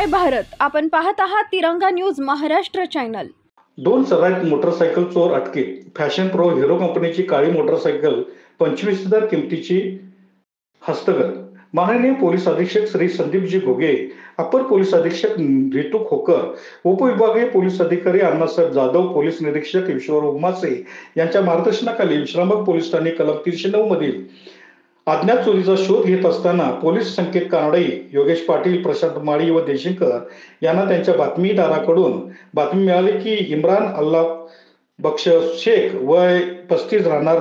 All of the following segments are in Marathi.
जय भारत. आपण पाहत आहात तिरंगा न्यूज महाराष्ट्र चॅनल. दोन सराईत मोटरसायकल चोर अटकेत. फॅशन प्रो हिरो कंपनीची काळी मोटरसायकल 25,000 किमतीची हस्तगत. माननीय पोलीस अधीक्षक श्री संदीपजी घोगे, अपर पोलीस अधीक्षक रितू खोकर, उपविभागीय पोलीस अधिकारी अण्णासाहेब जाधव, पोलीस निरीक्षक ईश्वर उमासे यांच्या मार्गदर्शनाखाली विश्रामबाग पोलीस ठाणे कलम 309 मधील अज्ञात चोरीचा शोध घेत असताना पोलीस संकेत कानडे, योगेश पाटील, प्रशांत माळी व देशंकर यांना त्यांच्या बातमीदाराकडून बातमी मिळाली की इम्रान अल्लाह बक्ष शेख वय 35 राहणार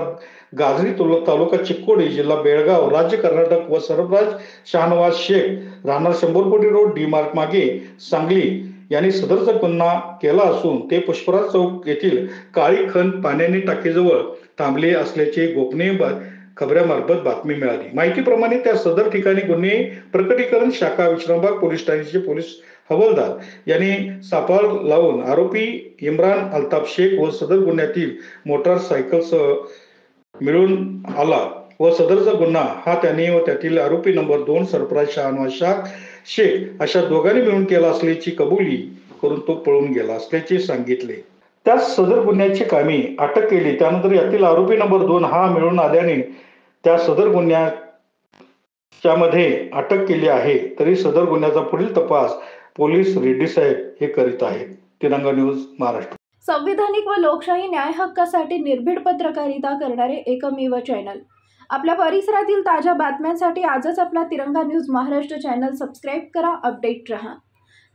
गाजरी तालुका चिक्कोडी जिल्हा बेळगाव राज्य कर्नाटक व सरफराज शाहनवाज शेख राहणार 100 कोटी रोड डी मार्क मागे सांगली यांनी सदरचा गुन्हा केला असून ते पुष्पराज चौक येथील काळी खण पाण्याने टाकीजवळ थांबले असल्याचे गोपनीय खबऱ्यामार्फत बातमी मिळाली. माहितीप्रमाणे त्या सदर ठिकाणी गुन्हे प्रकटीकरण शाखा विश्रामबाग पोलीस ठाण्याचे पोलीस हवालदार यांनी सापळा लावून आरोपी इम्रान अल्ताफ शेख व सदर गुन्ह्यातील मोटारसायकलसह मिळून आला व सदरचा गुन्हा हा त्यांनी व त्यातील आरोपी नंबर 2 सरफराज शाहनवाज शेख अशा दोघांनी मिळून केला असल्याची कबुली करून तो पळून गेला असल्याचे सांगितले. त्या सदर गुन्ह्याची कामी अटक केली. त्यानंतर यातील आरोपी नंबर 2 हा मिळून आल्याने त्या सदर गुन्ह्याच्या मध्ये अटक केली आहे. तरी सदर गुन्ह्याचा पुढील तपास पोलीस रेड्डी साहेब हे करीत आहेत. तिरंगा न्यूज महाराष्ट्र. संविधानिक व लोकशाही न्याय हक्कासाठी निर्भीड पत्रकारिता करणारे एकमेव चॅनल. आपल्या परिसरातील ताज्या बातम्यांसाठी आजच आपला तिरंगा न्यूज महाराष्ट्र चॅनल सबस्क्राईब करा. अपडेट रहा.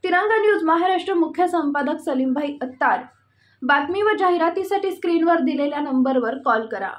तिरंगा न्यूज महाराष्ट्र मुख्य संपादक सलीमभाई अत्तार. बातमी व जाहिरातीसाठी स्क्रीनवर दिलेल्या नंबरवर कॉल करा.